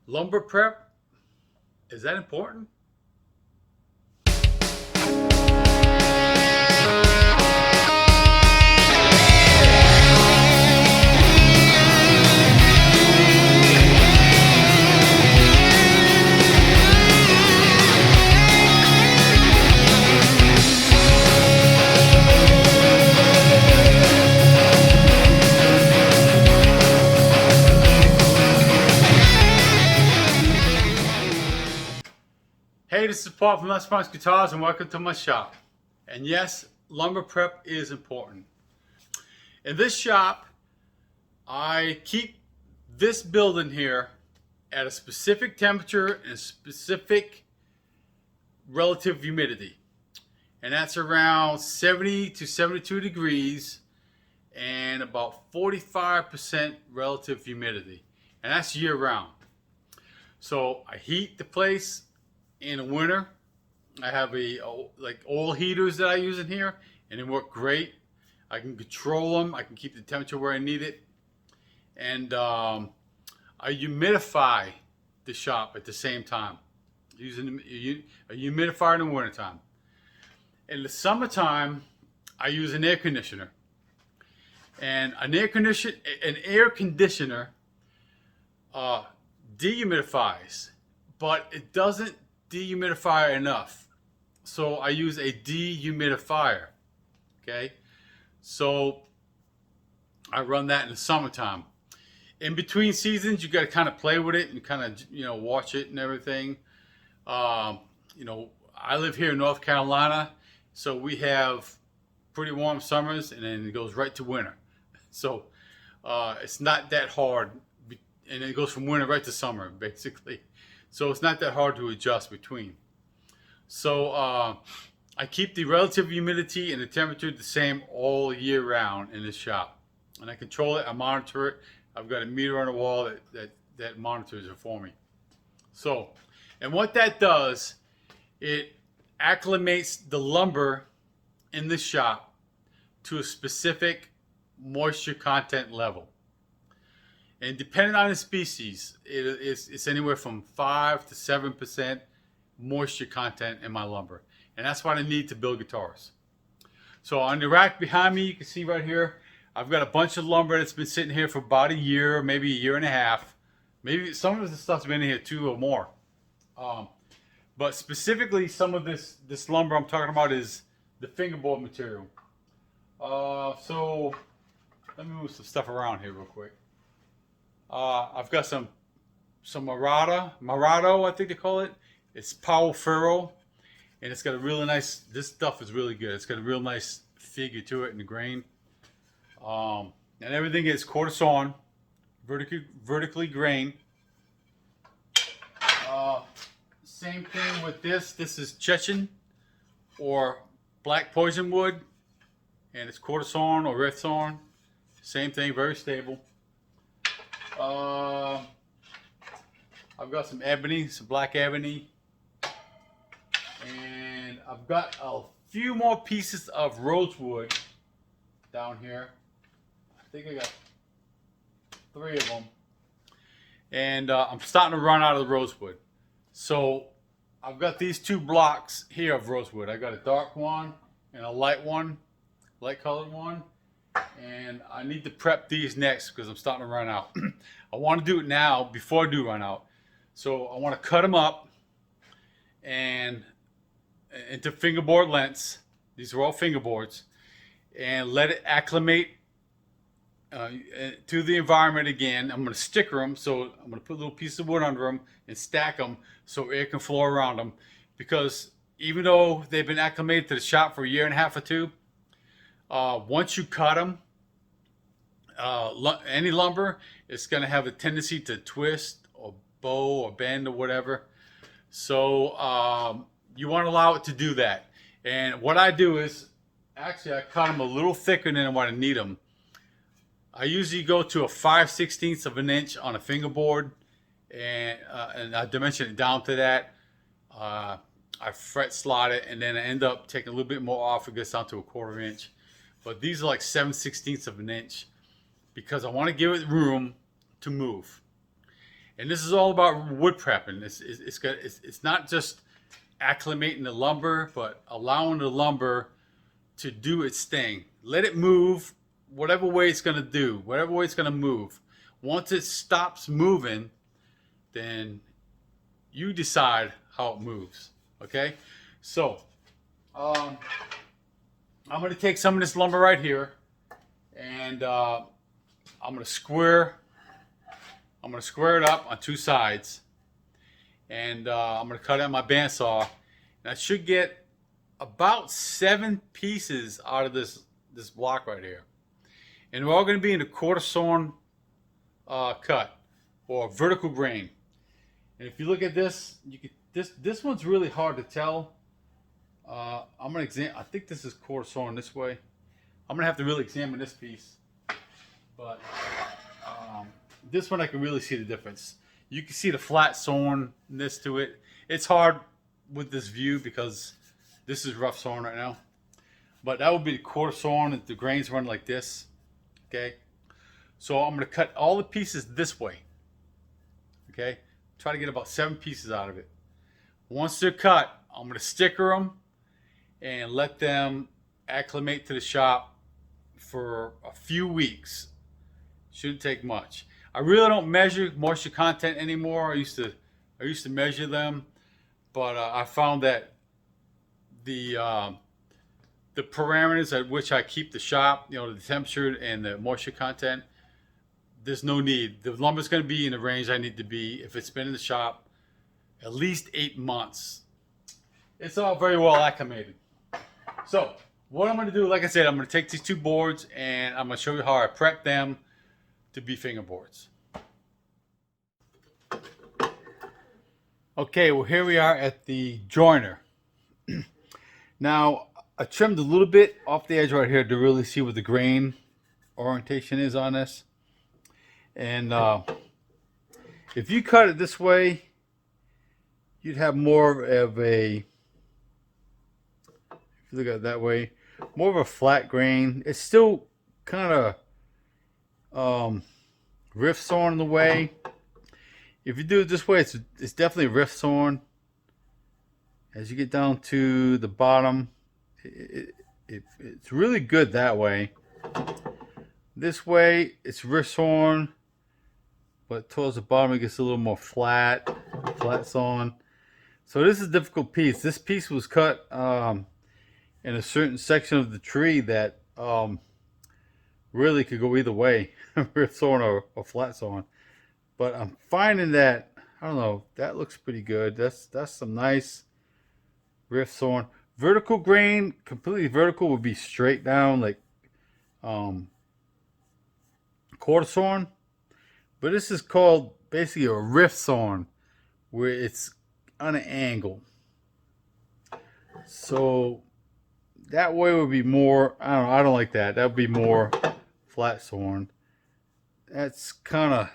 Lumber prep, is that important? Hey, this is Paul from Les Bronx Guitars and welcome to my shop. And yes, lumber prep is important. In this shop, I keep this building here at a specific temperature and specific relative humidity. And that's around 70 to 72 degrees and about 45% relative humidity. And that's year round. So I heat the place in the winter. I have like oil heaters that I use in here, and they work great. I can control them. I can keep the temperature where I need it, and I humidify the shop at the same time, using a humidifier in the wintertime. In the summertime, I use an air conditioner, and an air conditioner dehumidifies, but it doesn't dehumidify enough. So I use a dehumidifier. Okay, so I run that in the summertime. In between seasons, you got to kind of play with it and kind of watch it and everything. I live here in North Carolina, so we have pretty warm summers, and then it goes right to winter. So it's not that hard, and it goes from winter right to summer basically. So it's not that hard to adjust between. So I keep the relative humidity and the temperature the same all year round in this shop. And I control it, I monitor it. I've got a meter on the wall that monitors it for me. So, and what that does, it acclimates the lumber in the shop to a specific moisture content level. And depending on the species, it's anywhere from 5 to 7% moisture content in my lumber. And that's what I need to build guitars. So on the rack behind me, you can see right here, I've got a bunch of lumber that's been sitting here for about a year, maybe a year and a half. Maybe some of the stuff's been in here 2 or more. But specifically, some of this lumber I'm talking about is the fingerboard material. So let me move some stuff around here real quick. I've got some Murado, I think they call it. It's Power Furrow, and it's got a really nice. This stuff is really good. It's got a real nice figure to it in the grain, and everything is quarter sawn, vertically grained. Same thing with this. This is Chechen or black poison wood, and it's quarter sawn or red sawn. Same thing, very stable. I've got some ebony, some black ebony, and I've got a few more pieces of rosewood down here. I think I got 3 of them, and I'm starting to run out of the rosewood. So I've got these 2 blocks here of rosewood. I got a dark one and a light colored one. And I need to prep these next because I'm starting to run out. I want to do it now before I do run out. So I want to cut them up and into fingerboard lengths. These are all fingerboards, and let it acclimate to the environment again. I'm going to sticker them, so I'm going to put a little piece of wood under them and stack them so air can flow around them. Because even though they've been acclimated to the shop for a year and a half or 2, once you cut them, any lumber, it's going to have a tendency to twist or bow or bend or whatever. So you want to allow it to do that. And what I do is, actually I cut them a little thicker than what I need them. I usually go to a 5/16 of an inch on a fingerboard, and I dimension it down to that. I fret slot it, and then I end up taking a little bit more off. It gets down to a 1/4 inch. But these are like 7/16 of an inch because I want to give it room to move. And this is all about wood prepping. It's not just acclimating the lumber, but allowing the lumber to do its thing. Let it move whatever way it's going to do, whatever way it's going to move. Once it stops moving, then you decide how it moves. Okay? So, I'm going to take some of this lumber right here, and I'm going to square it up on two sides, and I'm going to cut it on my bandsaw, and I should get about 7 pieces out of this block right here. And we're all going to be in a quarter sawn cut, or vertical grain. And if you look at this, this one's really hard to tell. I'm gonna I think this is quarter sawn this way. I'm gonna have to really examine this piece, but this one I can really see the difference. You can see the flat sawnness to it. It's hard with this view because this is rough sawn right now, but that would be the quarter sawn if the grains run like this. Okay, so I'm gonna cut all the pieces this way. Okay, try to get about 7 pieces out of it. Once they're cut, I'm gonna sticker them and let them acclimate to the shop for a few weeks. Shouldn't take much. I really don't measure moisture content anymore. I used to measure them, but I found that the parameters at which I keep the shop, you know, the temperature and the moisture content, there's no need. The lumber's going to be in the range I need to be if it's been in the shop at least 8 months. It's all very well acclimated. So what I'm going to do, like I said, I'm going to take these 2 boards and I'm going to show you how I prep them to be fingerboards. Okay, well here we are at the joiner. Now I trimmed a little bit off the edge right here to really see what the grain orientation is on this. And if you cut it this way, you'd have more of a, if you look at it that way, more of a flat grain. It's still kind of rift sawn in the way. If you do it this way, it's definitely rift sawn. As you get down to the bottom, it's really good that way. This way, it's rift sawn, but towards the bottom it gets a little more flat sawn. So this is a difficult piece. This piece was cut in a certain section of the tree that really could go either way, rift sawn or flat sawn. But I'm finding that, I don't know, that looks pretty good. That's some nice rift sawn. Vertical grain, completely vertical, would be straight down like quarter sawn. But this is called basically a rift sawn, where it's on an angle. So that way would be more, I don't like that. That would be more flat sawn. That's kind of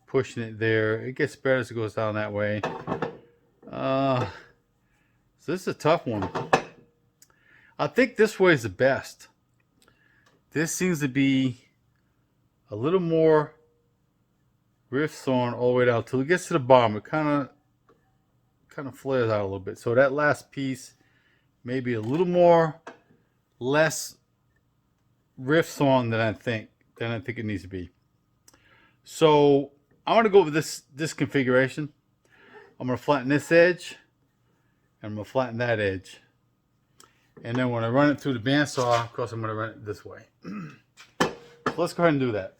pushing it there. It gets better as it goes down that way. So this is a tough one. I think this way is the best. This seems to be a little more rift sawn all the way down till it gets to the bottom. It kind of flares out a little bit. So that last piece maybe a little more less rift sawn than I think it needs to be. So I want to go with this configuration. I'm going to flatten this edge and I'm going to flatten that edge. And then when I run it through the bandsaw, of course I'm going to run it this way. So let's go ahead and do that.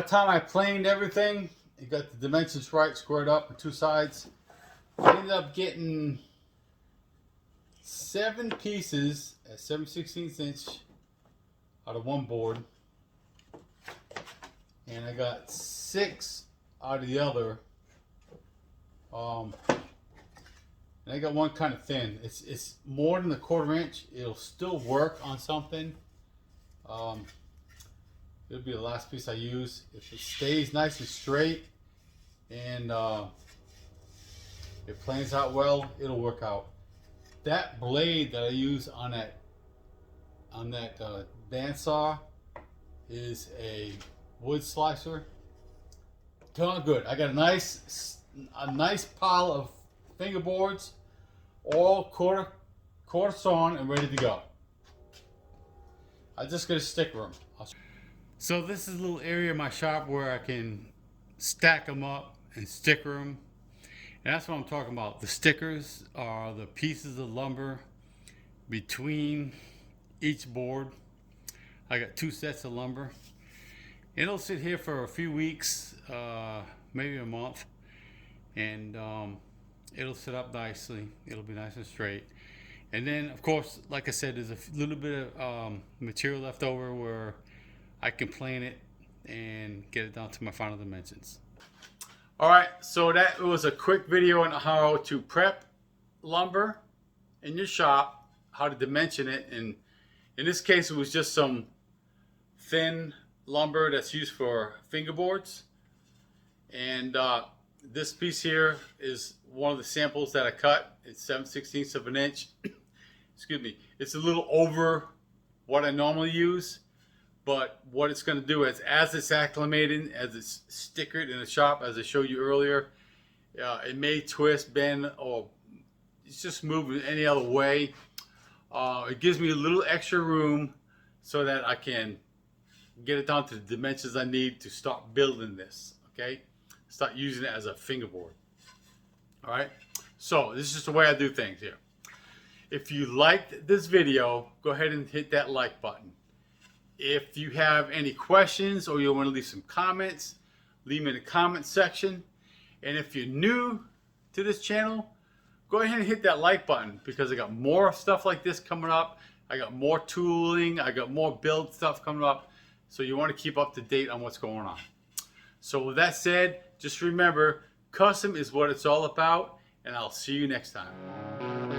time I planed everything, you got the dimensions right, squared up on two sides, I ended up getting 7 pieces at 7/16 inch out of one board, and I got 6 out of the other. And I got one kind of thin. It's more than a 1/4 inch. It'll still work on something. It'll be the last piece I use. If it stays nice and straight and it planes out well, it'll work out. That blade that I use on that bandsaw is a wood slicer. Darn good. I got a nice pile of fingerboards, all quarter sawn and ready to go. I just got to sticker them. So this is a little area in my shop where I can stack them up and sticker them. And that's what I'm talking about. The stickers are the pieces of lumber between each board. I got 2 sets of lumber. It'll sit here for a few weeks, maybe a month, and it'll sit up nicely. It'll be nice and straight. And then, of course, like I said, there's a little bit of material left over where I can plane it and get it down to my final dimensions. Alright, so that was a quick video on how to prep lumber in your shop, how to dimension it, and in this case it was just some thin lumber that's used for fingerboards. And this piece here is one of the samples that I cut. It's 7/16 of an inch. Excuse me. It's a little over what I normally use, but what it's going to do is, as it's acclimated, as it's stickered in the shop, as I showed you earlier, it may twist, bend, or it's just moving any other way. It gives me a little extra room so that I can get it down to the dimensions I need to start building this. Okay, start using it as a fingerboard. All right, so this is just the way I do things here. If you liked this video, go ahead and hit that like button. If you have any questions or you want to leave some comments, leave them in the comment section. And if you're new to this channel, go ahead and hit that like button, because I got more stuff like this coming up. I got more tooling, I got more build stuff coming up. So you want to keep up to date on what's going on. So with that said, just remember, custom is what it's all about, and I'll see you next time.